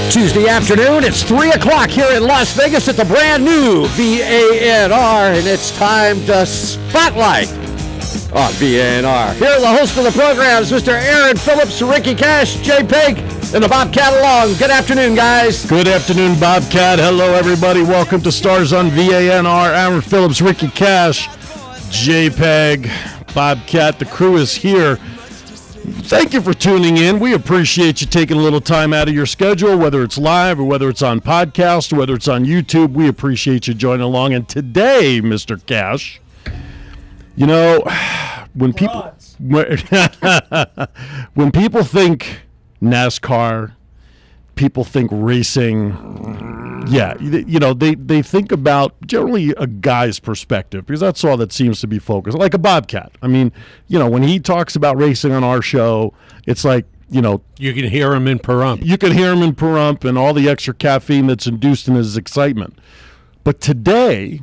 Tuesday afternoon, it's 3 o'clock here in Las Vegas at the brand new VANR, and it's time to spotlight on VANR. Here are the hosts of the programs, Mr. Aaron Phillips, Ricky Cash, Jay Peg, and the Bobcat along. Good afternoon, guys. Good afternoon, Bobcat. Hello, everybody. Welcome to Stars on VANR. Aaron Phillips, Ricky Cash, Jay Peg, Bobcat. The crew is here. Thank you for tuning in. We appreciate you taking a little time out of your schedule, whether it's live or whether it's on podcast or whether it's on YouTube. We appreciate you joining along. And today, Mr. Cash, you know, when people think NASCAR, people think racing. Yeah, you know, they think about generally a guy's perspective because that's all that seems to be focused. Like a Bobcat. I mean, you know, when he talks about racing on our show, it's like, you know, you can hear him in Pahrump. You can hear him in Pahrump and all the extra caffeine that's induced in his excitement. But today,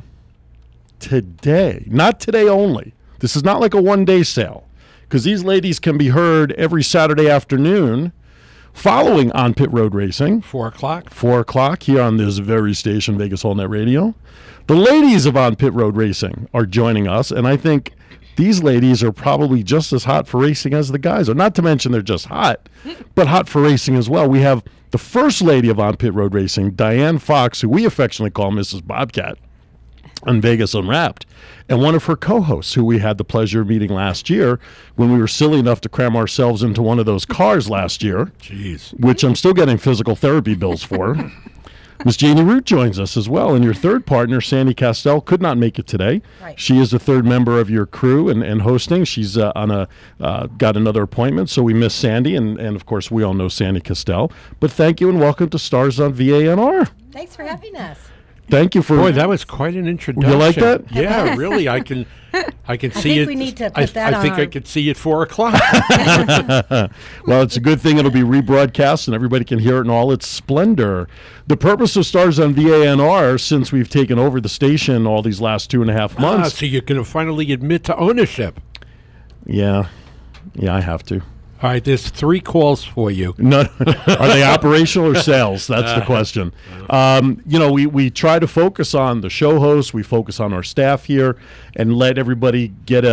not today only. This is not like a one-day sale because these ladies can be heard every Saturday afternoon following On Pit Road Racing. 4 o'clock. 4 o'clock here on this very station, Vegas Whole Net Radio. The ladies of On Pit Road Racing are joining us, and I think these ladies are probably just as hot for racing as the guys are. Not to mention they're just hot, but hot for racing as well. We have the first lady of On Pit Road Racing, Diane Fox, who we affectionately call Mrs. Bobcat on Vegas Unwrapped, and one of her co-hosts who we had the pleasure of meeting last year when we were silly enough to cram ourselves into one of those cars last year. Jeez. Which I'm still getting physical therapy bills for. Miss Janie Root joins us as well, and your third partner, Sandy Castell, could not make it today. Right. She is the third member of your crew and hosting. She's got another appointment, so we miss Sandy, and of course we all know Sandy Castell. But thank you and welcome to Stars on VANR. Thanks for having us. Thank you for. Boy, that was quite an introduction. You like that? Yeah, really. I can see it. We need to put that I think I could see it 4 o'clock. Well, it's a good thing it'll be rebroadcast and everybody can hear it in all its splendor. The purpose of Stars on VANR, since we've taken over the station all these last 2.5 months. So you're going to finally admit to ownership. Yeah, I have to. All right, there's 3 calls for you. No, are they operational or sales? That's the question. You know, we try to focus on the show hosts. We focus on our staff here and let everybody get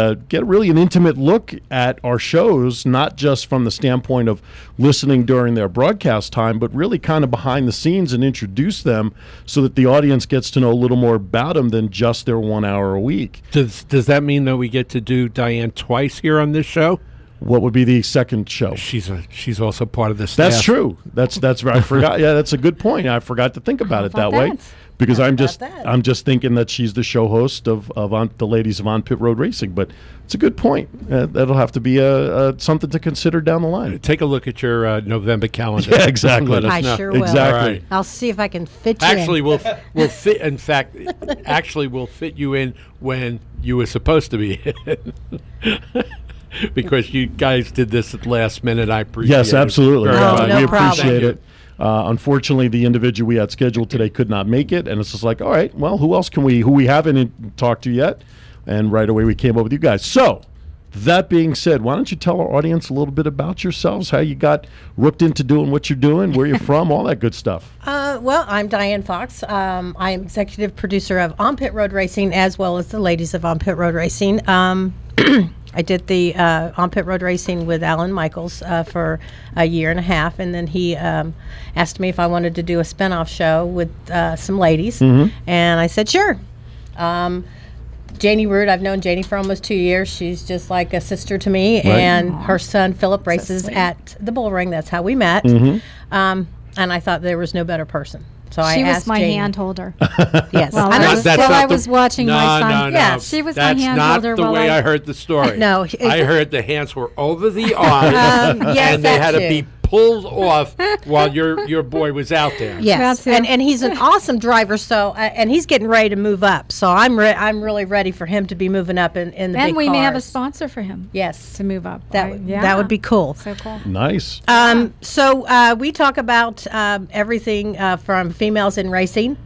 really an intimate look at our shows, not just from the standpoint of listening during their broadcast time, but really kind of behind the scenes and introduce them so that the audience gets to know a little more about them than just their 1 hour a week. Does that mean that we get to do Diane twice here on this show? What would be the second show? She's also part of the staff. That's true. That's I forgot. Yeah, that's a good point. I forgot to think about it that way because I'm just thinking that she's the show host of the ladies of On Pit Road Racing. But it's a good point. That'll have to be something to consider down the line. Take a look at your November calendar. Yeah, exactly. Let us I know. sure will. Exactly. Right. I'll see if I can fit you Actually, in. we'll fit. In fact, we'll fit you in when you were supposed to be in. Because you guys did this at the last minute. I appreciate it. Yes, absolutely. Very much. no We problem. appreciate it. Unfortunately, the individual we had scheduled today could not make it, and it's just like, all right, well, who we haven't talked to yet? And right away we came up with you guys. So, that being said, why don't you tell our audience a little bit about yourselves, how you got rooked into doing what you're doing, where you're from, all that good stuff. Well, I'm Diane Fox. I'm executive producer of On Pit Road Racing as well as the ladies of On Pit Road Racing. I did the On Pit Road Racing with Alan Michaels for a year and a half, and then he asked me if I wanted to do a spinoff show with some ladies, and I said sure. Janie Root, I've known Janie for almost 2 years. She's just like a sister to me, Right. and her son Philip races at the Bull Ring. That's how we met, and I thought there was no better person. So I She was asked my Janie. hand holder. Yes. Well, That's I not was watching my son. No. Yeah, she was That's my hand not holder the while way I heard the story. No, I heard the hands were over the arms, yes, and they that had too. to be pulled off while your boy was out there. Yes, That's him. and he's an awesome driver. So and he's getting ready to move up. So I'm really ready for him to be moving up in the big And we may have a cars. sponsor for him. Yes, To move up. that would be cool. So cool. Nice. So we talk about everything from females in racing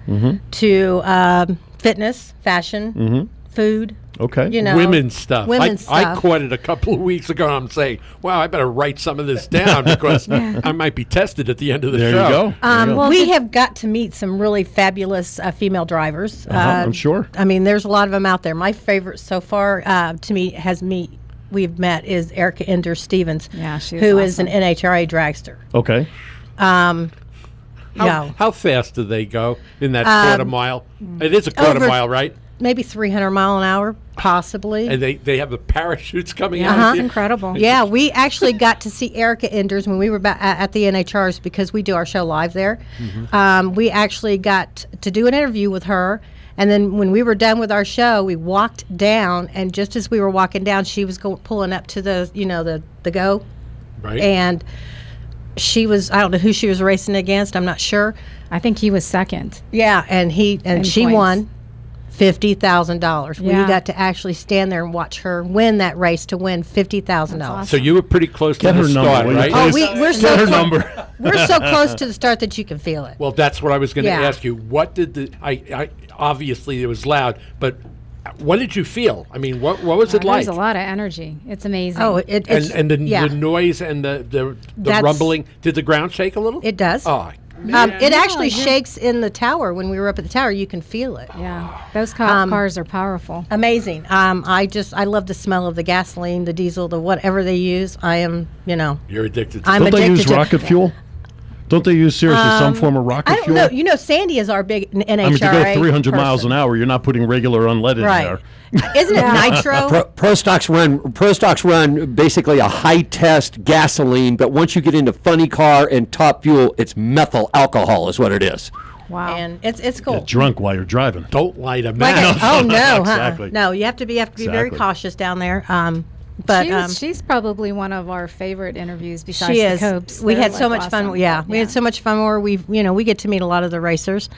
to fitness, fashion, food, Okay. You know, women's stuff. Women's I stuff. caught it a couple of weeks ago, and I'm saying, wow, I better write some of this down because I might be tested at the end of the There show. you go. There you go. We have got to meet some really fabulous female drivers. I'm sure. I mean, there's a lot of them out there. My favorite so far to me we've met is Erica Ender Stevens, Yeah, she's who is an awesome. NHRA dragster. Okay. How fast do they go in that quarter mile? It is a quarter over- mile, right? Maybe 300 mile an hour, possibly. And they have the parachutes coming Uh-huh. out. It's incredible. Yeah, we actually got to see Erica Enders when we were at the NHRs because we do our show live there. We actually got to do an interview with her, and then when we were done with our show, we walked down, and just as we were walking down, she was pulling up to the go, Right. and she was, I don't know who she was racing against. I'm not sure. I think he was second. Yeah, and she points. won $50,000. We Yeah. got to actually stand there and watch her win that race to win $50,000. That's awesome. So you were pretty close Get to her the number, start, will you right? please? We're Get so her clo- number. We're so close to the start that you can feel it. Well, that's what I was going to Yeah. ask you. What did I obviously it was loud, but what did you feel? I mean, what was it like? There's a lot of energy. It's amazing. Oh, it's And the yeah, noise and the That's- rumbling. Did the ground shake a little? it does. Oh, It actually yeah. shakes in the tower. When we were up at the tower, you can feel it. Yeah, those cars are powerful. Amazing. I love the smell of the gasoline, the diesel, the whatever they use. I am, you're addicted to I'm Don't they addicted use to rocket fuel? Don't they use seriously some form of rocket I don't fuel? know. You know, Sandy is our big NHRA. I mean, to go 300 miles person. an hour, you're not putting regular unleaded in Right. there. Isn't it nitro? Pro stocks run basically a high test gasoline, but once you get into funny car and top fuel, it's methyl alcohol is what it is. Wow. And it's cool. Get drunk while you're driving. Don't light a Like match. oh no, Exactly. no, you have to be very Exactly. cautious down there. But she's probably one of our favorite interviews besides she the is. Copes. We They're, had so like, much fun. awesome. Yeah, we had so much fun where we get to meet a lot of the racers.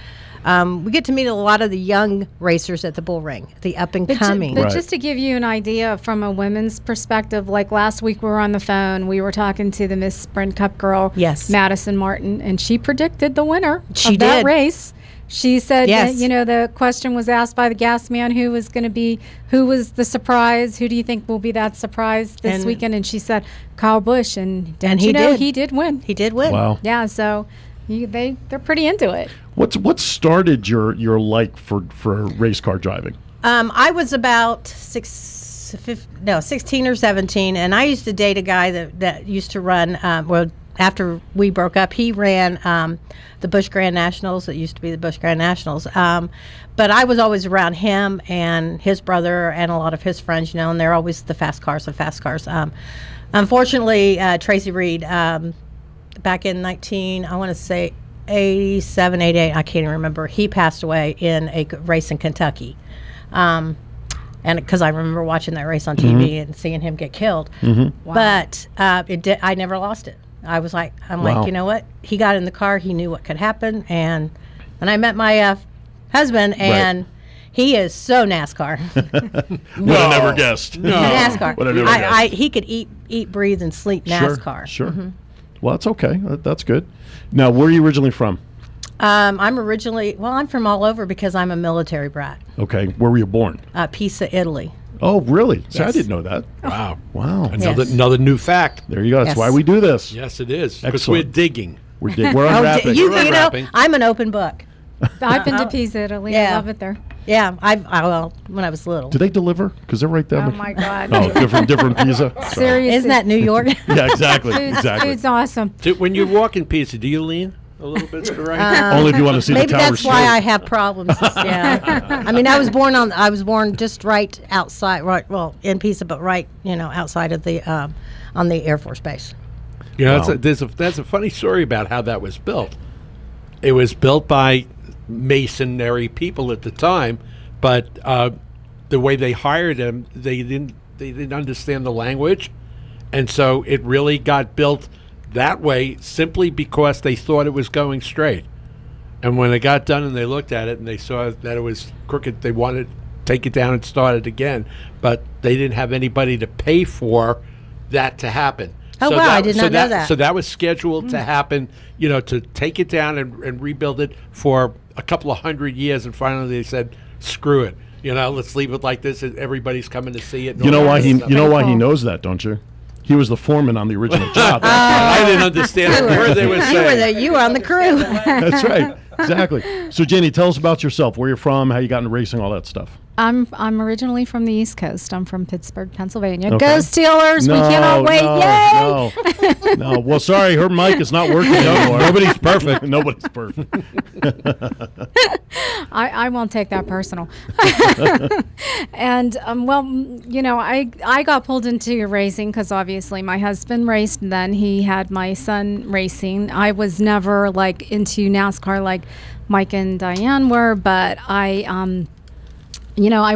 We get to meet a lot of the young racers at the bull ring, the up and coming. But Right. just to give you an idea from a women's perspective, like last week we were on the phone, we were talking to the Miss Sprint Cup girl, Yes. Madison Martin, and she predicted the winner She of that did. race. She said, Yes. the question was asked by the gas man who was the surprise? Who do you think will be that surprise this And- weekend? And she said, Kyle Busch. And And he did. he did win. He did win. Wow. Yeah, so they're pretty into it. What started your like for race car driving? I was about 16 or 17, and I used to date a guy that used to run. After we broke up, he ran the Busch Grand Nationals. It used to be the Busch Grand Nationals. But I was always around him and his brother and a lot of his friends, and they're always the fast cars. Unfortunately, Tracy Reed, back in 87, 88, I can't even remember, he passed away in a race in Kentucky. And because I remember watching that race on TV and seeing him get killed. Wow. But I never lost it. I'm Wow. like, you know what? He got in the car. He knew what could happen. And I met my husband, and he is so NASCAR. Would have never guessed. No. NASCAR. Would have never guessed. He could eat, breathe, and sleep NASCAR. Sure. Well, that's okay. That's good. Now, where are you originally from? I'm from all over because I'm a military brat. Okay. Where were you born? Pisa, Italy. Oh, really? See, I Yes. didn't know that. Wow. Wow. Yes. Another new fact. There you go. That's Yes. why we do this. Yes, it is. Because we're Excellent. digging. We're Oh, unwrapping. you know, Unwrapping. I'm an open book. I've been to Pisa, Italy. I Yeah. love it there. Yeah, when I was little. Do they deliver? Because they're right down Oh, the... my God. Oh, different pizza. Sorry. Seriously. Isn't that New York? Yeah, exactly. Exactly. Food's awesome. When you walk in pizza, do you lean a little bit to the right? Only if you want to see Maybe the tower that's why I straight. have problems. Yeah, I mean, I was born just right outside, in Pisa, but right, outside of the on the Air Force Base. Wow. Wow. That's a funny story about how that was built. It was built by masonry people at the time, but the way they hired them, they didn't understand the language, and so it really got built that way simply because they thought it was going straight. And when it got done and they looked at it and they saw that it was crooked, they wanted to take it down and start it again, but they didn't have anybody to pay for that to happen. Oh, wow, I did not know that. So that was scheduled to happen, to take it down and rebuild it for a couple of 100 years. And finally they said, screw it. Let's leave it like this. Everybody's coming to see it. You know why he cool. knows that, don't you? He was the foreman on the original job. I didn't understand where they were saying. You were on the crew. That's right. Exactly. So, Jenny, tell us about yourself. Where you're from, how you got into racing, all that stuff. I'm originally from the East Coast. I'm from Pittsburgh, Pennsylvania. Okay. Go Steelers! We cannot wait! Yay! No. Well, sorry, her mic is not working anymore. Nobody's perfect. Nobody's perfect. I won't take that personal. And I got pulled into racing because obviously my husband raced. And then he had my son racing. I was never into NASCAR like Mike and Diane were, but I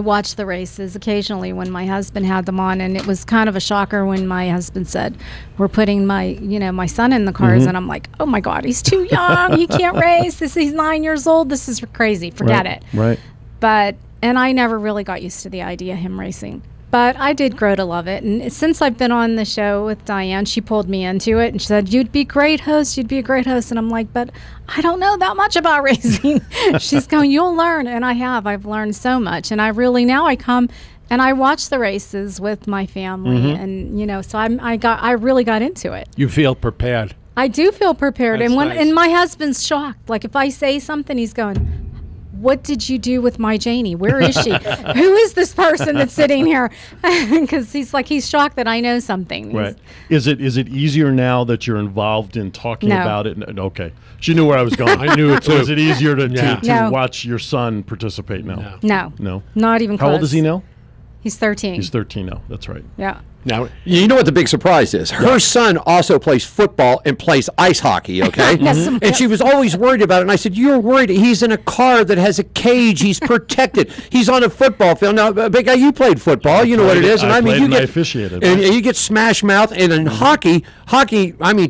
watched the races occasionally when my husband had them on, and it was kind of a shocker when my husband said, "We're putting my son in the cars," and I'm like, "Oh my God, he's too young. He can't race. He's 9 years old. This is crazy. Forget it." Right. And I never really got used to the idea of him racing. But I did grow to love it. And since I've been on the show with Diane, she pulled me into it and she said, "You'd be a great host. You'd be a great host." And I'm like, "But I don't know that much about racing." She's going, "You'll learn." And I have. I've learned so much. And now I come and I watch the races with my family. And, so I really got into it. You feel prepared. I do feel prepared. That's nice. And my husband's shocked. Like if I say something, he's going, "What did you do with my Janie? Where is she? Who is this person that's sitting here?" Because he's shocked that I know something. Right. Is it easier now that you're involved in talking No. about it? Okay. She knew where I was going. I knew it So too. is it easier to No. watch your son participate now? No. No. Not even close. How old is he now? He's 13. He's 13 now. That's right. Yeah. Now, You know what the big surprise is? Her son also plays football and plays ice hockey, okay? And she was always worried about it. And I said, "You're worried. He's in a car that has a cage. He's protected. He's on a football field." Now, big guy, you played football. You know what it is. And I played you and I get officiated. And you get smash mouth. And in hockey,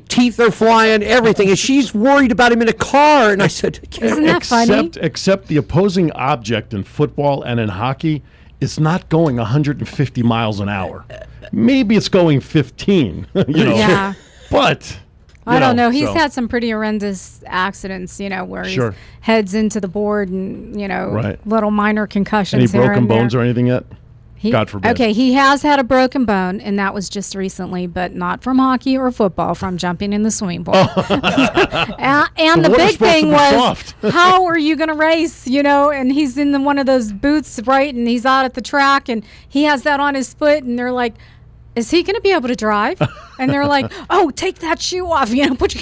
teeth are flying, everything. And she's worried about him in a car. And I said, Isn't that funny? Except the opposing object in football and in hockey is not going 150 miles an hour. Maybe it's going 15, Yeah. But I don't know. He's so- had some pretty horrendous accidents, where Sure. he heads into the board and, Right. little minor concussions Any here broken and there. bones or anything yet? God forbid. Okay, he has had a broken bone, and that was just recently, but not from hockey or football, from jumping in the swimming pool. And the water's big supposed to thing be was, soft. how are you going to race, and he's in one of those boots, right, and he's out at the track, and he has that on his foot, and they're like, "Is he going to be able to drive?" And they're like, "Oh, take that shoe off, put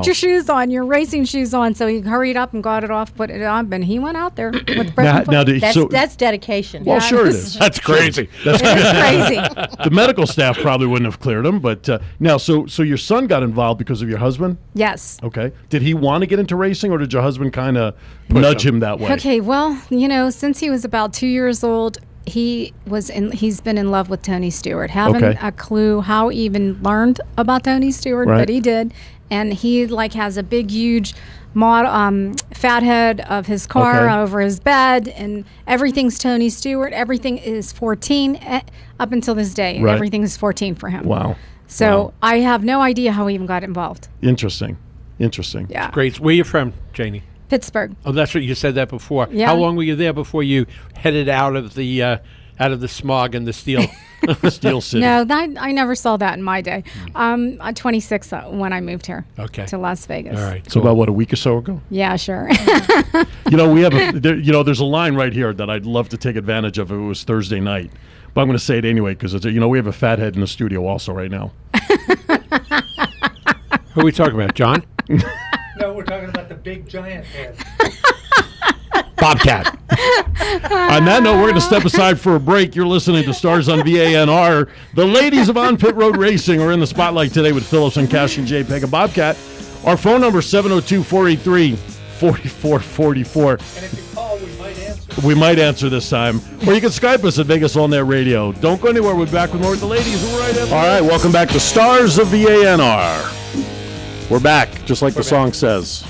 your shoes on, your racing shoes on." So he hurried up and got it off, put it on, and he went out there with the broken foot. That's dedication. Well, sure it is. that's crazy. That's It's crazy. the medical staff probably wouldn't have cleared him, but now, so your son got involved because of your husband? Yes. Okay. Did he want to get into racing, or did your husband kind of nudge him that way? Okay, well, since he was about 2 years old, he's been in love with Tony Stewart. Haven't Okay. a clue how he even learned about Tony Stewart, Right. but he did. And he has a big, huge fat head of his car Okay. over his bed, and everything's Tony Stewart. Everything is 14 up until this day. Right. Everything is 14 for him. Wow. So Wow. I have no idea how he even got involved. Interesting. Yeah. Great. Where you from, Janie? Pittsburgh. Oh, that's what you said that before. Yeah. How long were you there before you headed out of the smog and the steel? Steel City. No, I never saw that in my day. I'm 26 when I moved here Okay. to Las Vegas. All right. So about what, a week or so ago? Yeah, sure. We have there's a line right here that I'd love to take advantage of if it was Thursday night, but I'm going to say it anyway because we have a fathead in the studio also right now. Who are we talking about, John? No, we're talking about the big giant head. Bobcat. On that note, we're going to step aside for a break. You're listening to Stars on VANR. The ladies of On Pit Road Racing are in the spotlight today with Phillips and Cash and JPEG and Bobcat. Our phone number is 702-483-4444. And if you call, we might answer. We might answer this time. Or you can Skype us at Vegas On Net Radio. Don't go anywhere. We'll be back with more with the ladies. We're right after. All right, welcome back to Stars of VANR. We're back, just like the song says.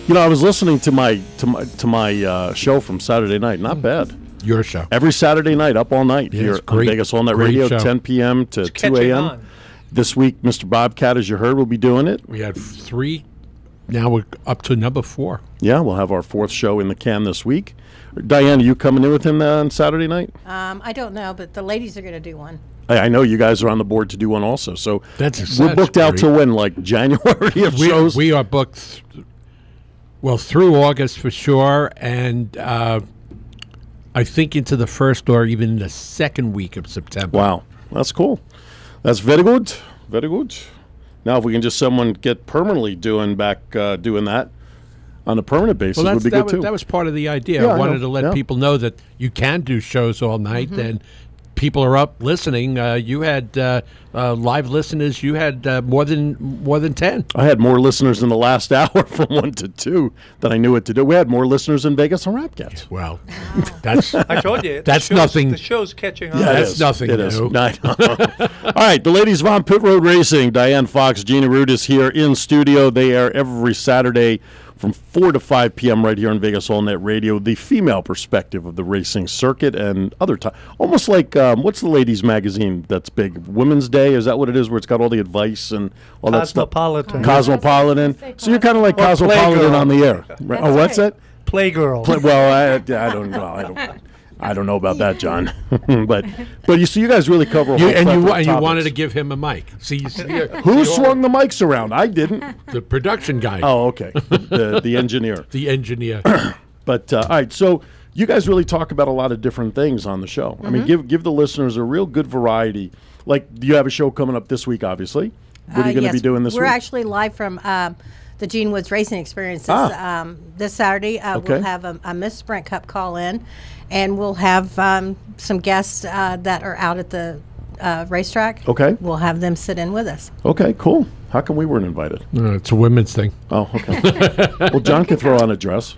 I was listening to my show from Saturday night. Not bad. Your show. Every Saturday night, up all night Yeah, here it's on great. Vegas On Net Great Radio, show. 10 p.m. to 2 catching a.m. on. This week, Mr. Bobcat, as you heard, will be doing it. We had three now we're up to number 4. Yeah, we'll have our 4th show in the can this week. Diane, are you coming in with him on Saturday night? I don't know, but the ladies are going to do one. I know you guys are on the board to do one also. So That's booked out great. to when, like January of shows? We are booked, through August for sure, and I think into the first or even the second week of September. Wow, that's cool. That's very good. Very good. Now, if we can just someone get permanently doing that on a permanent basis, would be good too. That was part of the idea. Yeah, I I wanted know. to let Yeah. people know that you can do shows all night, and people are up listening. You had live listeners. You had more than 10. I had more listeners in the last hour from 1 to 2 than I knew what to do. We had more listeners in Vegas than Rap Cats. Well, that's I told you. That's nothing. The show's catching on. Yeah, That's it is. nothing It is. new. No, I know. All right, the ladies of On Pit Road Racing, Diane Fox, Gina Root is here in studio. They air every Saturday from 4 to 5 p.m. right here on Vegas All Net Radio, the female perspective of the racing circuit and other time. Almost like, what's the ladies' magazine that's big? Women's Day? Is that what it is, where it's got all the advice and all that stuff? Cosmopolitan. Cosmopolitan. So you're kind of like Or Cosmopolitan Playgirl. on the air. Right? Oh, what's right. that? Playgirl. Well, I don't know. I don't know about that, John. but you guys really cover a whole And you plethora of wanted to topics. give him a mic. See, Who swung the mics around? I didn't. the production guy, Oh, okay. The engineer. the engineer? But all right, so you guys really talk about a lot of different things on the show. I mean, give the listeners a real good variety. Like, do you have a show coming up this week? Obviously, what are you going to be doing this We're week? actually live from the Gene Woods Racing Experience this Saturday. Okay. We'll have a Miss Sprint Cup call in, and we'll have some guests that are out at the racetrack. Okay. We'll have them sit in with us. Okay, cool. How come we weren't invited? It's a women's thing. Oh, okay. Well, John can throw on a dress.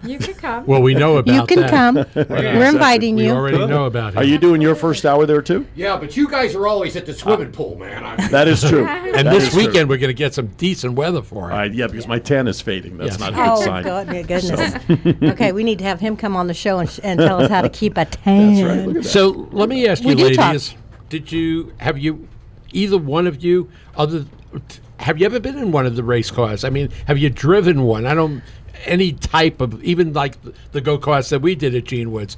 You could come. Well, we know about You can that. come. We're inviting We you. already know about Are it. you doing your first hour there too? Yeah, but you guys are always at the swimming pool, man. That is true. And That this is true. weekend we're going to get some decent weather for it. Yeah, because my tan is fading. That's Yes. not a good Oh, sign. goodness. Okay, we need to have him come on the show and tell us how to keep a tan. That's right. Look at that. So let me ask you, We do talk. ladies, have you, either one of you, have you ever been in one of the race cars? I mean, have you driven one? Any type of, even like the go-karts that we did at Gene Woods.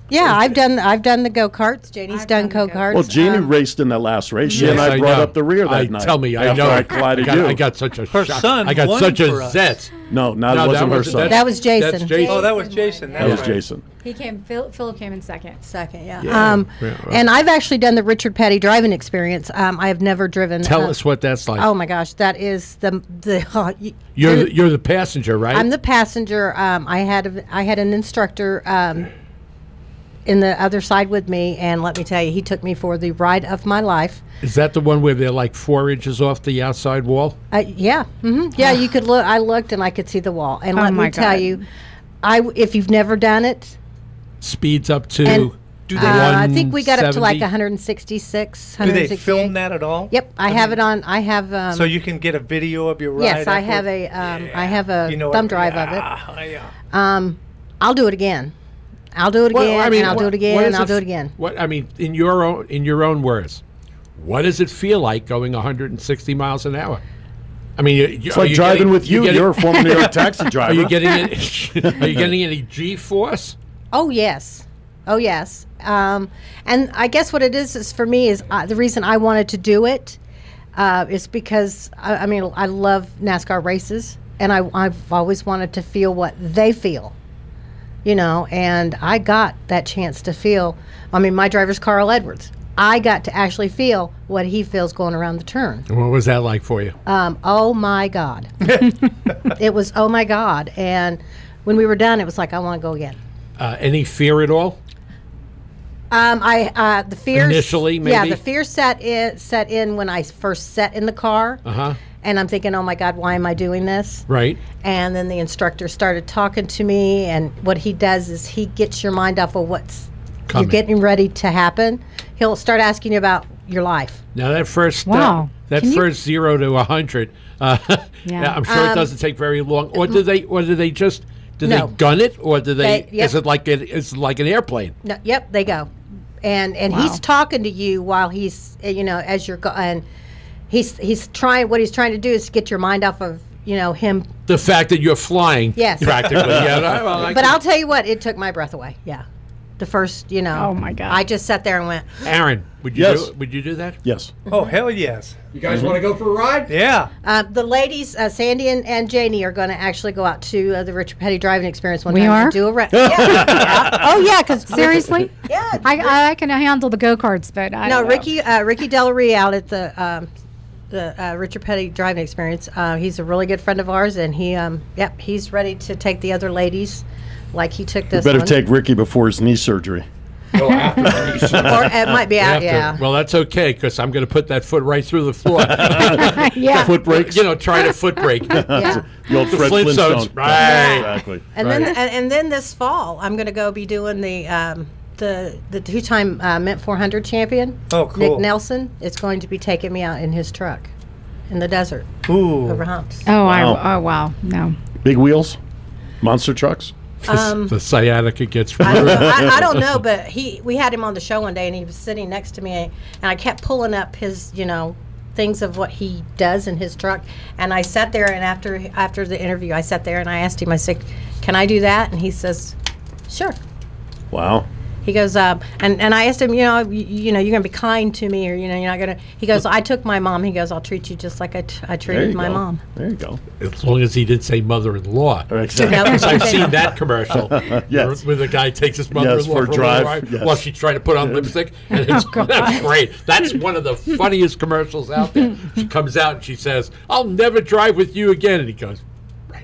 Yeah, I've done the go-karts. Janie's done go-karts. Well, Jeannie raced in that last race. She and I brought know. up the rear that night. Tell me, I after know. I collided got, you. I got such a Her shock. son I got won such a for us. zest. No, No, that wasn't her son. That was Jason. That's Jason. Oh, that was Jason. That was right. Jason. He came. Philip came in second. Second, yeah. Yeah, well. And I've actually done the Richard Petty driving experience. I have never driven. Tell us what that's like. Oh my gosh, that is the. You're the passenger, right? I'm the passenger. I had an instructor in the other side with me, and let me tell you, he took me for the ride of my life. Is that the one where they're like 4 inches off the outside wall? Yeah, yeah. You could look. I looked, and I could see the wall. And Oh let my me tell God. you, if you've never done it, Speeds up to. and I think we got up to like 170? 166. Do they 168. film that at all? Yep, I have it on. I have. So you can get a video of your ride. Yes, I afterward? have a You know thumb what? drive of it. Yeah. I'll do it again. I'll do it again, and I'll do it again, and I'll do it again. What I mean, in your own words, what does it feel like going 160 miles an hour? I mean, It's like driving with you. You're a former New York taxi driver. Are you getting any? Are you getting any G-force? Oh yes, oh yes. And I guess what it is for me is the reason I wanted to do it is because I mean I love NASCAR races, and I've always wanted to feel what they feel. You know, and I got that chance to feel. I mean, my driver's Carl Edwards. I got to actually feel what he feels going around the turn. What was that like for you? Oh my God. It was oh my God. And when we were done, it was like, I want to go again. Any fear at all? The fear Initially, Yeah, maybe? the fear set in when I first sat in the car. Uh-huh. And I'm thinking, oh my God, why am I doing this? Right. And then the instructor started talking to me, and what he does is he gets your mind off of what's Coming. you're getting ready to happen. He'll start asking you about your life. Now that first Wow. that Can you- first 0 to 100, Yeah. I'm sure it doesn't take very long. Or do they just do No. they gun it, or do they? Yep. Is it like an airplane? No, yep, they go, and Wow. he's talking to you while he's as you're and he's trying. What he's trying to do is get your mind off of him. The fact that you're flying, Yes. practically. Yeah, But I'll tell you what, it took my breath away. Yeah. The first, Oh, my God. I just sat there and went, Aaron, would you Yes. would you do that? Yes. Oh, hell yes. You guys want to go for a ride? Yeah. the ladies, Sandy and Janie, are going to actually go out to the Richard Petty driving experience one We time are? to do a yeah. Oh, yeah, because Seriously? Yeah. I can handle the go-karts, but I No, don't know. Ricky Delary out at the Richard Petty driving experience. He's a really good friend of ours, and he's ready to take the other ladies, like he took this. Better one. take Ricky before his knee surgery. Go after these. Or it might be out. After- Yeah. Well, that's okay because I'm going to put that foot right through the floor. Yeah. Foot breaks. Try to foot break. Yeah. The old The Fred Flintstones, Flintstone. right. Exactly. And Right. then this fall, I'm going to go be doing the 2-time Mint 400 champion. Oh, cool. Nick Nelson is going to be taking me out in his truck in the desert Ooh. over humps. Oh, Wow. wow. No. Big wheels, monster trucks. The sciatica gets I don't worse. know, I don't know, but we had him on the show one day, and he was sitting next to me, and I kept pulling up his, things of what he does in his truck, and I sat there, and after the interview, I sat there and I asked him, I said, "Can I do that?" And he says, "Sure." Wow. He goes, and I asked him, you're gonna be kind to me, or you're not gonna. He goes, "I took my mom." He goes, "I'll treat you just like I There treated you my go. mom." There you go. As long as he didn't say mother-in-law. Exactly. No, Because I've seen that commercial Yes. where the guy takes his mother-in-law for a for a drive, ride yes. while she's trying to put on lipstick. And that's great. That's one of the funniest commercials out there. She comes out and she says, "I'll never drive with you again." And he goes,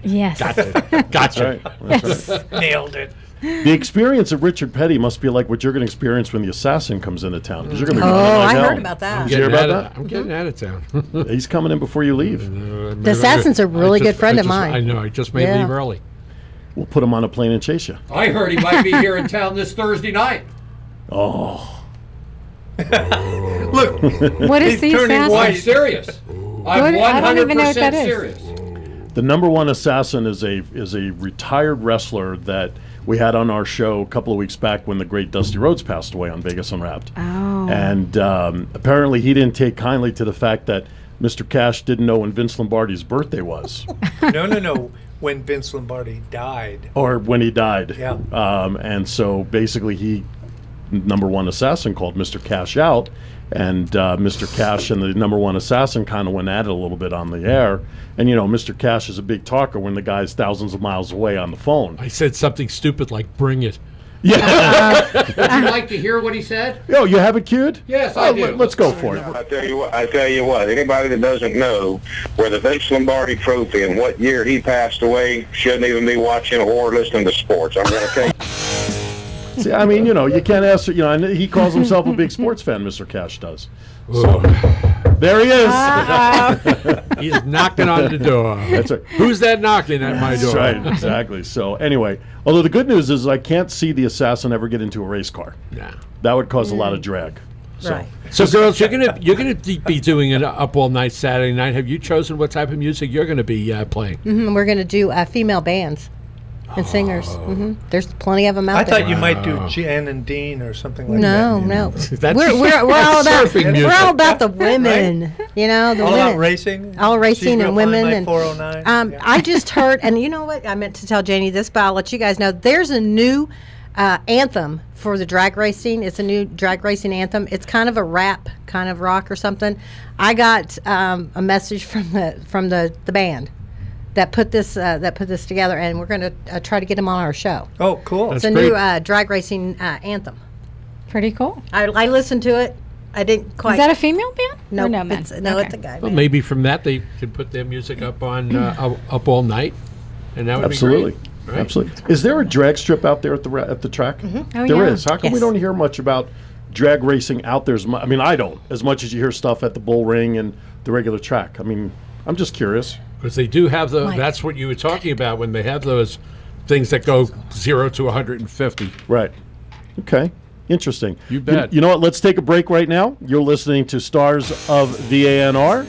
Yes. "Gotcha." Right. That's right. Nailed it. The experience of Richard Petty must be like what you're going to experience when the assassin comes into town. Because you're going to be Oh, running like I hell. heard about that. Did you hear about that? I'm getting out of town. He's coming in before you leave. The assassin's a really good friend of mine. I know. I just may Yeah. leave early. We'll put him on a plane and chase you. I heard he might be here in town this Thursday night. Oh. Look, What is He's the turning assassin? white. I'm serious. I'm I don't even know what 100% that is. serious. The number one assassin is a retired wrestler that we had on our show a couple of weeks back when the great Dusty Rhodes passed away on Vegas Unwrapped. Oh. And apparently he didn't take kindly to the fact that Mr. Cash didn't know when Vince Lombardi's birthday was. no. When Vince Lombardi died. Or when he died. Yeah. And so basically he, number one assassin, called Mr. Cash out. And Mr. Cash and the number one assassin kind of went at it a little bit on the air. And, Mr. Cash is a big talker when the guy's thousands of miles away on the phone. I said something stupid like "bring it." Yeah. Would you like to hear what he said? Yo, you have it queued? Yes, I do. Let's go for it. I tell you what, anybody that doesn't know where the Vince Lombardi trophy and what year he passed away shouldn't even be watching or listening to sports. I'm going to tell you. See, I mean, you can't ask, and he calls himself a big sports fan, Mr. Cash does. So, there he is. He's knocking on the door. That's right. Who's that knocking at my door? That's right, exactly. So, anyway, although the good news is I can't see the assassin ever get into a race car. Yeah. That would cause a lot of drag. So, Right. So, girls, you're gonna be doing it up all night Saturday night. Have you chosen what type of music you're gonna be playing? We're going to do female bands and singers. There's plenty of them out I there. thought you might do Jan and Dean or something like No, that. no. That's- We're all about surfing music. we're all about the women. The All women. about racing. All racing She's and real women fine, like and 409. Yeah. I just heard, and you know what? I meant to tell Janie this, but I'll let you guys know. There's a new anthem for the drag racing. It's a new drag racing anthem. It's kind of a rap, kind of rock or something. I got a message from the band that put this together, and we're going to try to get them on our show. Oh, cool. That's It's a great. new drag racing anthem. Pretty cool. I listened to it. I didn't quite. Is that a female band? no? Or no men? It's Okay. a guy. Well, band. maybe from that they could put their music up on up all night, and that would absolutely. be great. Right? Absolutely. Is there a drag strip out there at the track? Oh, There yeah. is. How come we Yes. don't hear much about drag racing out there? I mean, I don't, as much as you hear stuff at the bull ring and the regular track. I mean, I'm just curious. Because they do have Mike. that's what you were talking about when they have those things that go 0 to 150. Right. Okay. Interesting. You bet. You know what? Let's take a break right now. You're listening to Stars of VANR.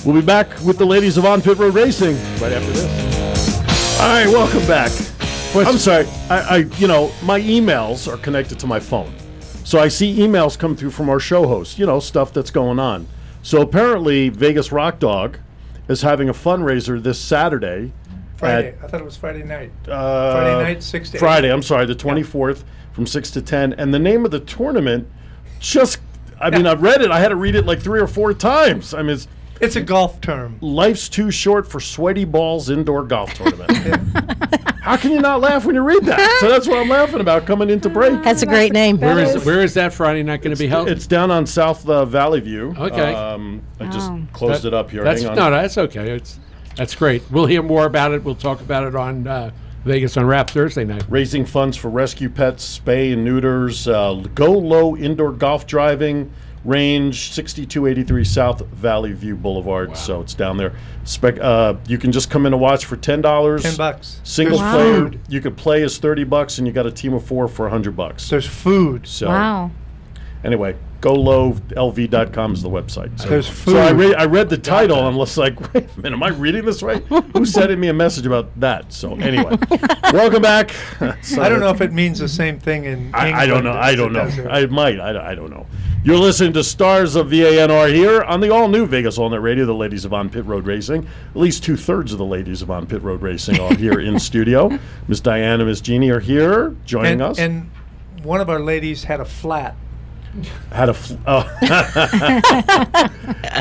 We'll be back with the ladies of On Pit Road Racing right after this. All right, welcome back. I'm sorry. I my emails are connected to my phone. So I see emails come through from our show host, stuff that's going on. So apparently Vegas Rock Dog is having a fundraiser this Saturday. Friday. I thought it was Friday night. Friday night, 6 to 8. Friday, I'm sorry, the 24th from 6 to 10. And the name of the tournament I've read it. I had to read it like 3 or 4 times. I mean, it's a golf term. Life's Too Short for Sweaty Balls Indoor Golf Tournament. How can you not laugh when you read that? So that's what I'm laughing about coming into break. That's a great name. Where is that Friday night going to be held? It's down on South Valley View. Okay. I just closed it up here. That's, Hang on. No, that's okay. That's great. We'll hear more about it. We'll talk about it on Vegas on Wrap Thursday night. Raising funds for rescue pets, spay and neuters, Go Low Indoor Golf Driving Range, 6283 South Valley View Boulevard. Wow. So it's down there. You can just come in and watch for $10. $10. Single player. You could play as $30, and you got a team of 4 for $100. There's food. So wow. Anyway, golowlv.com is the website. So, there's food. So I read the title and was like, wait a minute, am I reading this right? Who sent me a message about that? So anyway, welcome back. I don't know if it means the same thing in England. I don't know. I don't know. I might. I don't know. You're listening to Stars of VANR here on the all-new Vegas All Night Radio, the ladies of On Pit Road Racing. At least 2/3 of the ladies of On Pit Road Racing are here in studio. Miss Diane and Miss Jeannie are here joining us. And one of our ladies had a flat.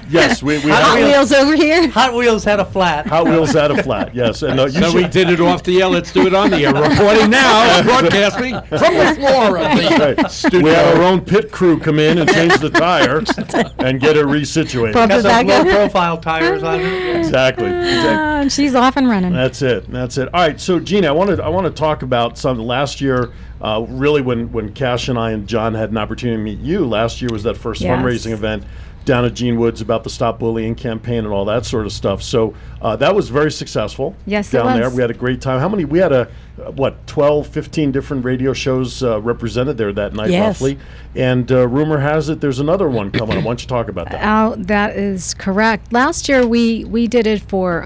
Yes, we Hot Wheels over here. Hot Wheels had a flat. Hot Wheels had a flat. Yes, and so we did it off the air. Let's do it on the air. Recording now, broadcasting from the floor of the studio. We had our own pit crew come in and change the tire and get it resituated. Got some low-profile tires on it. Exactly. And she's off and running. That's it. All right. So, Gina, I want to talk about something. Last year, really, when Cash and I and John had an opportunity to meet you, last year was that first fundraising event down at Gene Woods about the Stop Bullying campaign and all that sort of stuff. So that was very successful. Yes, down it was. there. We had a great time. How many? We had 12, 15 different radio shows represented there that night, roughly. And rumor has it there's another one coming up. Why don't you talk about that? That is correct. Last year we did it for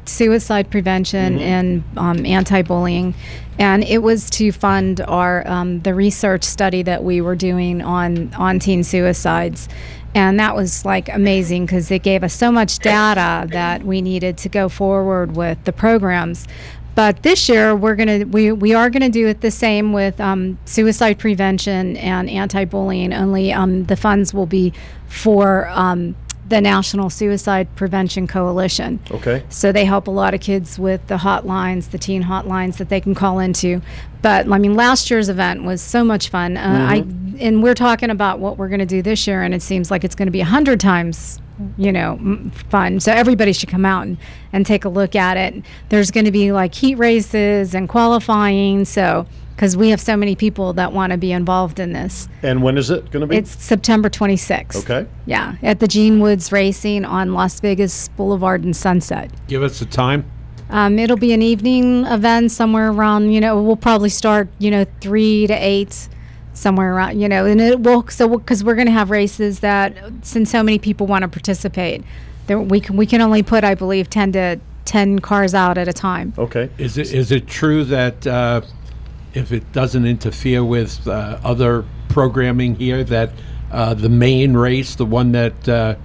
suicide prevention and anti-bullying, and it was to fund our the research study that we were doing on teen suicides. And that was like amazing because it gave us so much data that we needed to go forward with the programs. But this year we are gonna do it the same with suicide prevention and anti-bullying. Only the funds will be for the National Suicide Prevention Coalition. Okay. So they help a lot of kids with the hotlines, the teen hotlines that they can call into. But I mean, last year's event was so much fun. And we're talking about what we're going to do this year, and it seems like it's going to be 100 times, fun. So everybody should come out and take a look at it. There's going to be like heat races and qualifying. So because we have so many people that want to be involved in this. And when is it going to be? It's September 26th. Okay. Yeah, at the Gene Woods Racing on Las Vegas Boulevard and Sunset. Give us the time. It'll be an evening event somewhere around, we'll probably start, 3 to 8, somewhere around, and it will, because we're going to have races that, since so many people want to participate, we can only put, I believe, 10 cars out at a time. Okay. Is it true that if it doesn't interfere with other programming here, that the main race, the one that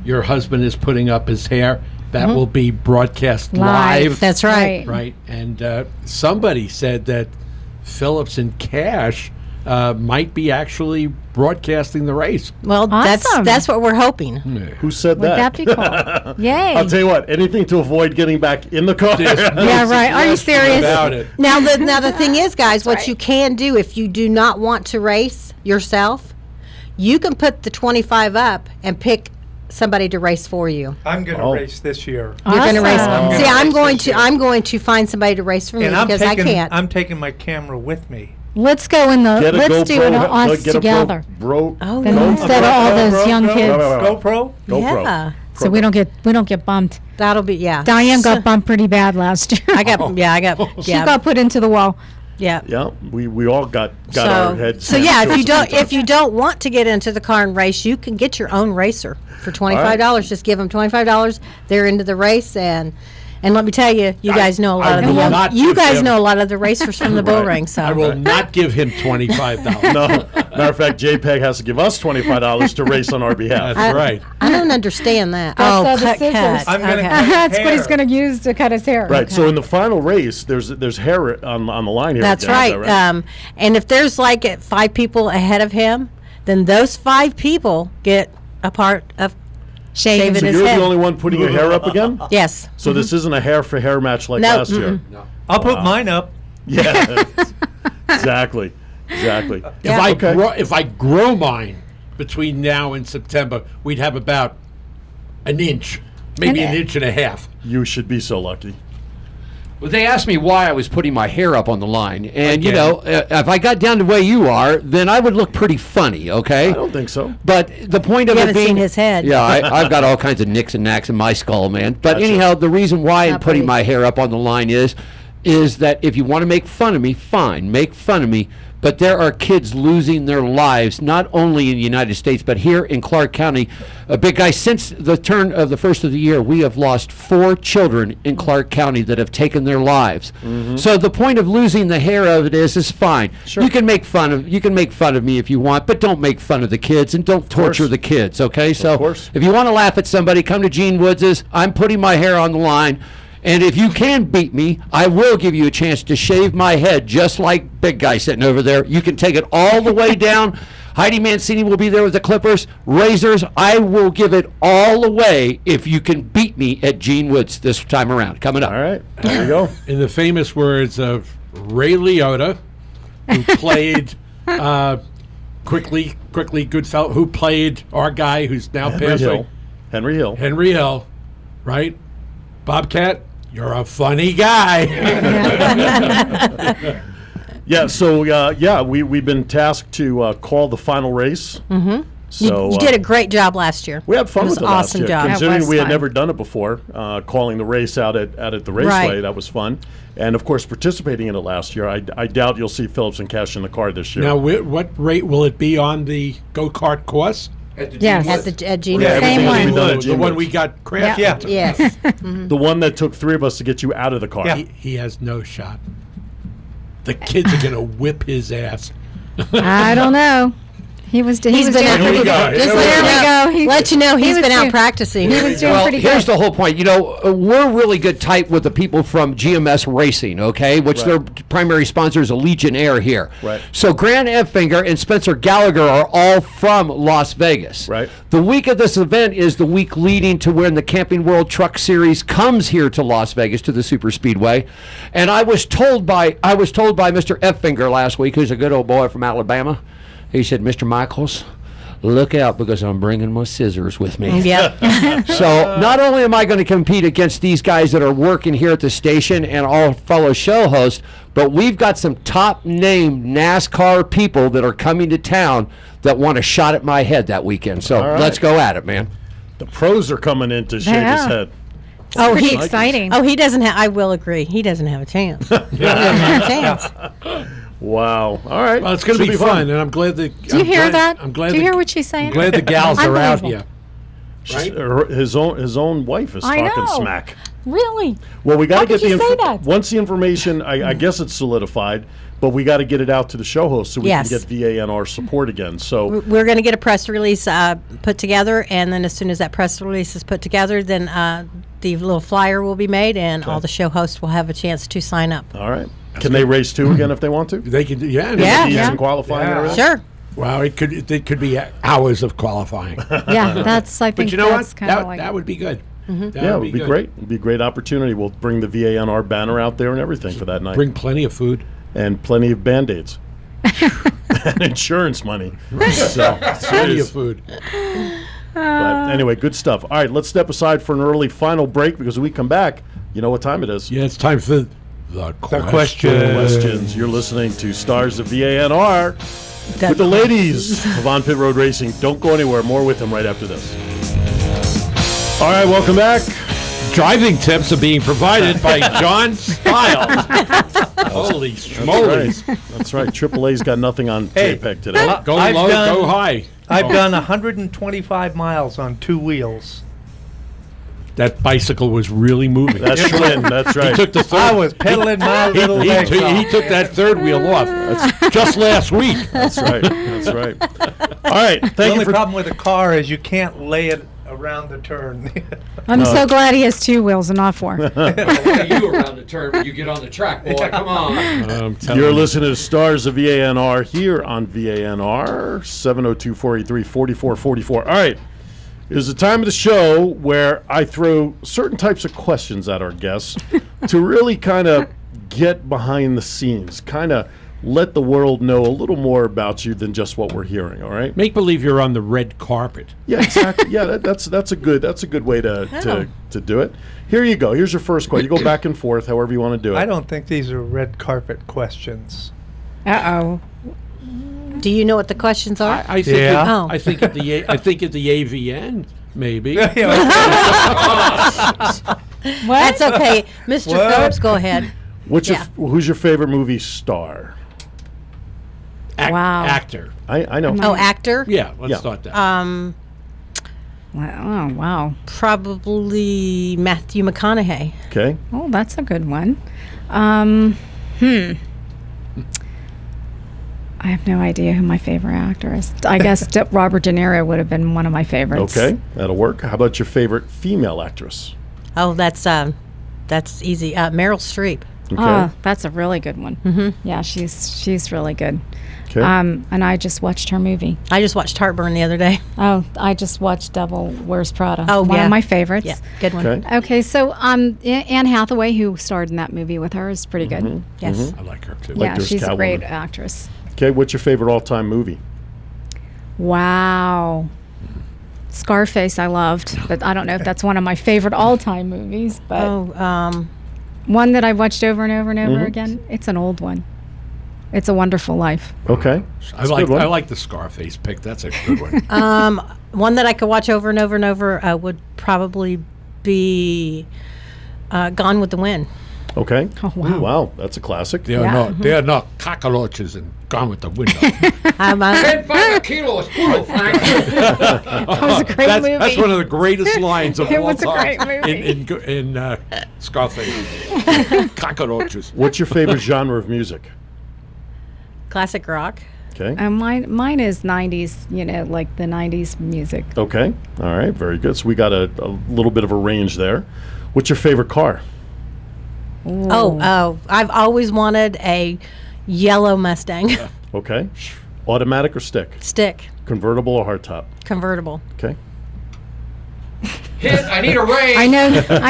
your husband is putting up his hair, that will be broadcast live? That's right. Right. And somebody said that Phillips and Cash might be actually broadcasting the race. Well, Awesome. that's what we're hoping. Who said Would that? that be cool? Yay. I'll tell you what, anything to avoid getting back in the car. Yeah, right. Are you serious? About it. Now the thing is, guys, what you can do if you do not want to race yourself, you can put the 25 up and pick somebody to race for you. I'm going to race this year. You're going to race. Awesome. See, I'm going to find somebody to race for me because I can't. I'm taking my camera with me. Let's go in the. Let's do it us together. Instead of all those young kids. GoPro. Yeah. So we don't get bumped. That'll be Diane got bumped pretty bad last year. I got She got put into the wall. Yeah. Yeah, we all got our heads. So yeah, if you don't want to get into the car and race, you can get your own racer for $25. Just give them $25. They're into the race, and And let me tell you, you guys know a lot of will the not you give guys him- know a lot of the racers from the bull ring. So I will not give him $25. No, matter of fact, JPEG has to give us $25 to race on our behalf. That's right. I don't understand that. That's oh, the cut. scissors. I'm gonna Okay. cut That's what he's hair. going to use to cut his hair. Right. So in the final race, there's hair on the line here. That's again, is right. that And if there's like 5 people ahead of him, then those 5 people get a part of shaving So his you're head. the only one putting your hair up again? Yes. So this isn't a hair for hair match like No, last year. I'll put mine up. Yeah. Exactly. Exactly. Yeah. If I grow mine between now and September, we'd have about an inch, maybe an inch and a half. You should be so lucky. Well, they asked me why I was putting my hair up on the line, and you Again. know, if I got down the way you are, then I would look pretty funny. Okay. I don't think so. But the point of You it haven't being, seen his head. Yeah, I've got all kinds of nicks and knacks in my skull, man. But Gotcha. anyhow, the reason why I'm Not putting pretty. my hair up on the line is that if you want to make fun of me, fine, make fun of me. But there are kids losing their lives, not only in the United States, but here in Clark County. A big guy, since the turn of the first of the year, we have lost 4 children in Clark County that have taken their lives. So the point of losing the hair of it is fine. Sure. You can make fun of me if you want, but don't make fun of the kids and don't torture the kids. Okay, so course. if you want to laugh at somebody, come to Gene Woods's. I'm putting my hair on the line. And if you can beat me, I will give you a chance to shave my head, just like big guy sitting over there. You can take it all the way down. Heidi Mancini will be there with the clippers, razors. I will give it all away if you can beat me at Gene Woods this time around. Coming up. All right. There you go. In the famous words of Ray Liotta, who played quickly Goodfellow, who played our guy who's now passed away, Henry Hill. Henry Hill, right? Bobcat, you're a funny guy. Yeah. So we've been tasked to call the final race. Mm-hmm. So you did a great job last year. We had fun It was with it awesome last year. job. Considering was we had fun. never done it before, calling the race out at the raceway, Right. that was fun. And of course, participating in it last year. I doubt you'll see Phillips and Cash in the car this year. Now, what rate will it be on the go-kart course? Yes. At Gene Yeah, Woods. everything Same will be one. done at The Gene one Woods. we got crashed Yeah. into. Yes. The one that took 3 of us to get you out of the car. Yeah. He has no shot. The kids are going to whip his ass. I don't know. He was doing Here we go. pretty Here Just we let me go. Let you know he he's was been out doing- practicing. He was doing Well, pretty here's good. the whole point. You know, we're really good tight with the people from GMS Racing, okay, which their primary sponsor is Allegiant Air here. Right. So Grant Effinger and Spencer Gallagher are all from Las Vegas. Right. The week of this event is the week leading to when the Camping World Truck Series comes here to Las Vegas to the Super Speedway. And I was told by Mr. Effinger last week, who's a good old boy from Alabama. He said, "Mr. Michaels, look out because I'm bringing my scissors with me." Yeah. So not only am I going to compete against these guys that are working here at the station and all fellow show hosts, but we've got some top name NASCAR people that are coming to town that want a shot at my head that weekend. So All right. let's go at it, man. The pros are coming in to shave his Yeah. head. Oh, Pretty he exciting. Oh, he doesn't have. I will agree. He doesn't have a chance. He doesn't have a chance. Wow. All right. Well, it's going to be fun, and I'm glad that. Do you hear that? I'm glad. Do you hear what she's saying? I'm glad the gals are out Unbelievable. here. His own wife is I talking know. smack. Really? Well, we got to How get could the you say that? once the information. I guess it's solidified, but we got to get it out to the show host so we Yes. can get VANR support again. So We're going to get a press release put together, and then as soon as that press release is put together, then the little flyer will be made, and all the show hosts will have a chance to sign up. all right. Can they race 2 again if they want to? They can do, Yeah. Heats Yeah. and qualifying. and everything? Sure. Wow, it could be hours of qualifying. Yeah, that's. I think But you know that's what? kind of That, like. that would be good. That Yeah, it would be good. great. It'd be a great opportunity. We'll bring the VANR banner out there and everything for that night. Bring plenty of food. And plenty of Band-Aids. And insurance money. So, Plenty of serious. food. But anyway, good stuff. All right, let's step aside for an early final break because when we come back, you know what time it is. Yeah, it's time for the question. Questions. You're listening to Stars of VANR with the ladies of On Pit Road Racing. Don't go anywhere. More with them right after this. All right, welcome back. Driving tips are being provided by John Stiles. Holy schmoly. That's right. AAA's got nothing on Hey. JPEG today. Go I've low, done- go high. I've done 125 miles on 2 wheels. that bicycle was really moving. That's Schwinn. That's right. He took the third. I was pedaling my little legs He off. took that third wheel off just last week. That's right. That's right. All right. The Thank only you for. problem with a car is you can't lay it around the turn. I'm so glad he has 2 wheels and not 4. you around the turn when you get on the track, boy. Come on. You're listening to Stars of VANR here on VANR 702-483-4444. All right. It's the time of the show where I throw certain types of questions at our guests to really kind of get behind the scenes, kind of let the world know a little more about you than just what we're hearing. All right. Make believe you're on the red carpet. Yeah, exactly. Yeah, that's a good way to do it. Here you go. Here's your first question. You go back and forth, however you want to do it. I don't think these are red carpet questions. Uh-oh. Do you know what the questions are? I think. Yeah. Oh. I think at the AVN maybe. That's okay. Mr. What? Phillips, go ahead. Who's your favorite movie star? Wow. Actor. I know. Oh, actor? Yeah. Let's Yeah. start that. Wow. Oh, wow. Probably Matthew McConaughey. Okay. Oh, that's a good one. I have no idea who my favorite actor is. I guess Robert De Niro would have been one of my favorites. Okay, that'll work. How about your favorite female actress? Oh, that's easy. Meryl Streep. Okay. Oh, that's a really good one. Mm-hmm. Yeah, she's really good. Okay. And I just watched her movie. I just watched Heartburn the other day. Oh, I just watched Devil Wears Prada. Oh, one yeah. of my favorites. Yeah, good one. Okay. Okay, so Anne Hathaway, who starred in that movie with her, is pretty good. Yes. I like her too. Yeah, her as she's a great Catwoman. actress. Okay, what's your favorite all-time movie? Wow. Scarface I loved, but I don't know if that's one of my favorite all-time movies, but one that I watched over and over and over again. It's an old one. It's a Wonderful Life. Okay. I like the Scarface pick. That's a good one. One that I could watch over and over and over would probably be Gone with the Wind. Okay. Oh, wow. Wow, that's a classic. They are not cockroaches and Gone with the Wind. 5 kilos, puro, Frank. That was a great movie. That's one of the greatest lines of It all was a time. great movie. In Scarface. Cockroaches. What's your favorite genre of music? Classic rock. Okay. Mine is 90s, like the 90s music. Okay. All right. Very good. So we got a little bit of a range there. What's your favorite car? Ooh. Oh, I've always wanted a yellow Mustang. Okay. Automatic or stick? Stick. Convertible or hardtop? Convertible. Okay. Hit, I need a raise. I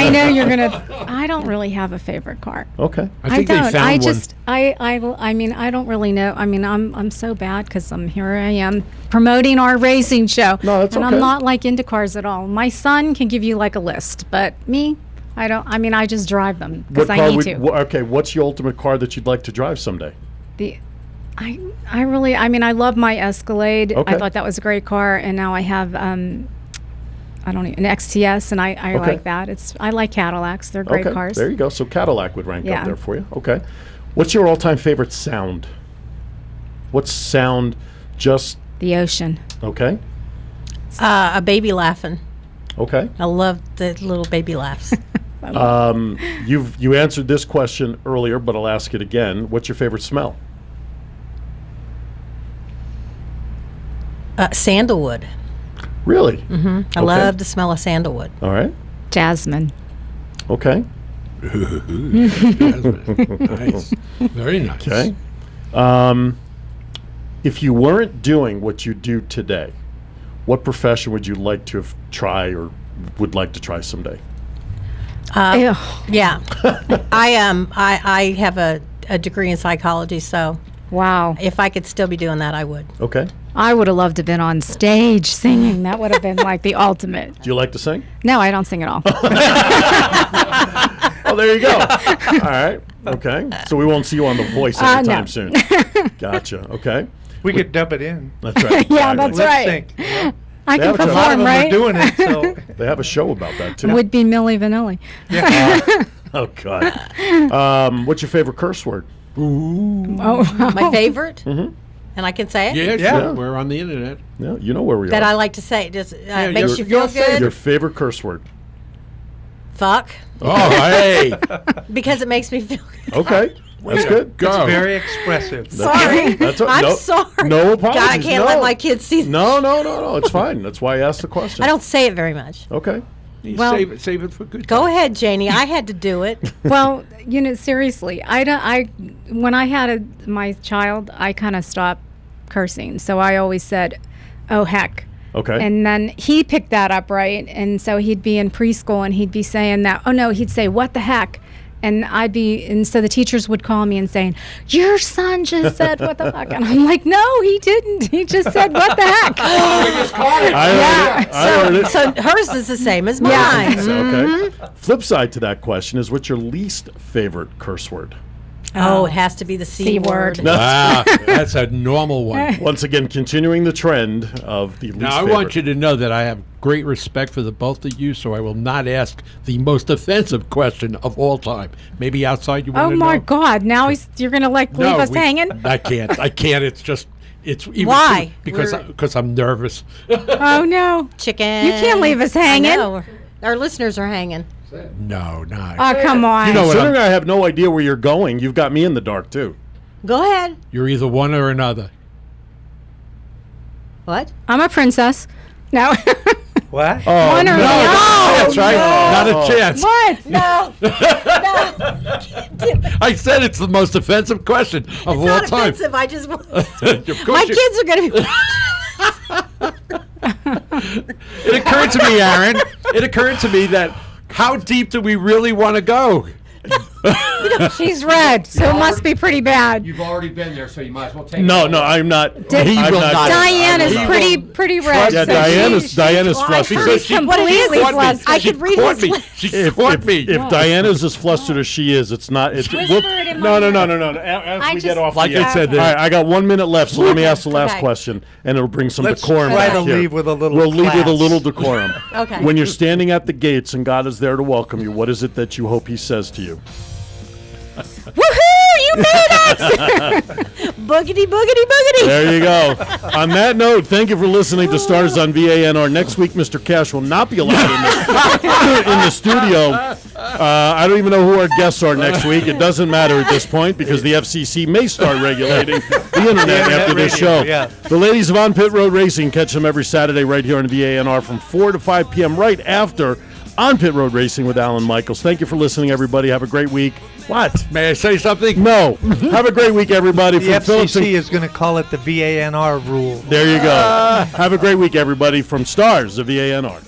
know you're gonna. I don't really have a favorite car. Okay. I think don't. they found I one. just. I mean, I don't really know. I mean, I'm so bad because here I am promoting our racing show. No, that's and okay. I'm not like into cars at all. My son can give you like a list, but me, I don't. I mean, I just drive them because I need to. Okay. What's your ultimate car that you'd like to drive someday? I really. I mean, I love my Escalade. Okay. I thought that was a great car, and now I have I don't even, an XTS, and I Okay. like that. I like Cadillacs. They're great Okay. cars. There you go. So Cadillac would rank Yeah. up there for you. Okay. What's your all-time favorite sound? What sound? Just The ocean. okay. A baby laughing. Okay. I love the little baby laughs. You answered this question earlier, but I'll ask it again. What's your favorite smell? Sandalwood. Really? I love the smell of sandalwood. All right. Jasmine. Okay. Nice. Very nice. Okay. If you weren't doing what you do today, what profession would you like to have try or would like to try someday? Ew. Yeah. I have a degree in psychology, so Wow. if I could still be doing that, I would. Okay. I would have loved to have been on stage singing. That would have been like the ultimate. Do you like to sing? No, I don't sing at all. Oh, there you go. All right. Okay. So we won't see you on The Voice anytime no. soon. Gotcha. Okay. We could dub it in. That's right. Yeah, All that's Lip right. sync. You know? I Yeah, can but a A lot of perform, them right? are doing it, so They have a show about that too. Would be Milli Vanilli. Oh God. What's your favorite curse word? Oh, My favorite, and I can say it, Yeah, Yeah. sure. We're on the internet. Yeah, you know where we that are. I like to say. It just makes your- you feel your good. Your favorite curse word? Fuck. Oh, hey. Because it makes me feel good. Okay. That's good. Go. It's very expressive. Sorry. I'm sorry. No apologies. God, I can't let my kids see that. No. It's fine. That's why I asked the question. I don't say it very much. Okay. Well, save it for good. Go ahead, Janie. I had to do it. Well, seriously, when I had my child, I kind of stopped cursing. So I always said, "Oh heck." Okay. And then he picked that up, right? And so he'd be in preschool and he'd be saying that. Oh no, he'd say, "What the heck?" And so the teachers would call me and saying, "Your son just said what the fuck," and I'm like, "No, he didn't. He just said what the heck." I heard it. So hers is the same as mine. Okay. Flip side to that question is, what's your least favorite curse word? Oh, it has to be the C word. Wow, that's a normal one. Once again, continuing the trend of the least Now, I favorite. want you to know that I have great respect for the both of you, so I will not ask the most offensive question of all time. Maybe outside you want Oh to know? my God! Now you're gonna leave us hanging? I can't. It's just. It's even Why? Because I'm nervous. Oh no! Chicken. You can't leave us hanging. I know. Our listeners are hanging. No. Oh come on! You know what? Considering I have no idea where you're going, you've got me in the dark too. Go ahead. You're either one or another. What? I'm a princess. No. What? One or the other. That's right. Not a chance. What? No. No. I said it's the most offensive question of all Not time. offensive. I just. Of course My you- kids are going to be. It occurred to me, Aaron. It occurred to me that how deep do we really want to go? She's red, so it must be pretty bad. You've already been there, so you might as well take it. No, I'm not. He I'm will not not. Diane is No. pretty red. Yeah, so Diana's flustered. She's completely flustered. I could read caught his me. lips. She caught me. If Diana's as flustered as she is, it's not. It's Whisper it in no. my ear. As I we just- get off Like the I said, all right, I got 1 minute left, so let me ask the last Okay. question, and it'll bring some Let's decorum try back to here. leave with a little We'll leave with a class. little decorum. Okay. When you're standing at the gates and God is there to welcome you, what is it that you hope He says to you? Woohoo! You made it! Boogity, boogity, boogity. There you go. On that note, thank you for listening to Stars on VANR. Next week, Mr. Cash will not be allowed in the studio. I don't even know who our guests are next week. It doesn't matter at this point because the FCC may start regulating the internet after this show. yeah. The ladies of On Pit Road Racing, catch them every Saturday right here on VANR from 4 to 5 p.m. right after On Pit Road Racing with Alan Michaels. Thank you for listening, everybody. Have a great week. What? May I say something? No. Have a great week, everybody. The From Phillips and FCC is going to call it the VANR rule. there you go. Have a great week, everybody, from Stars of VANR.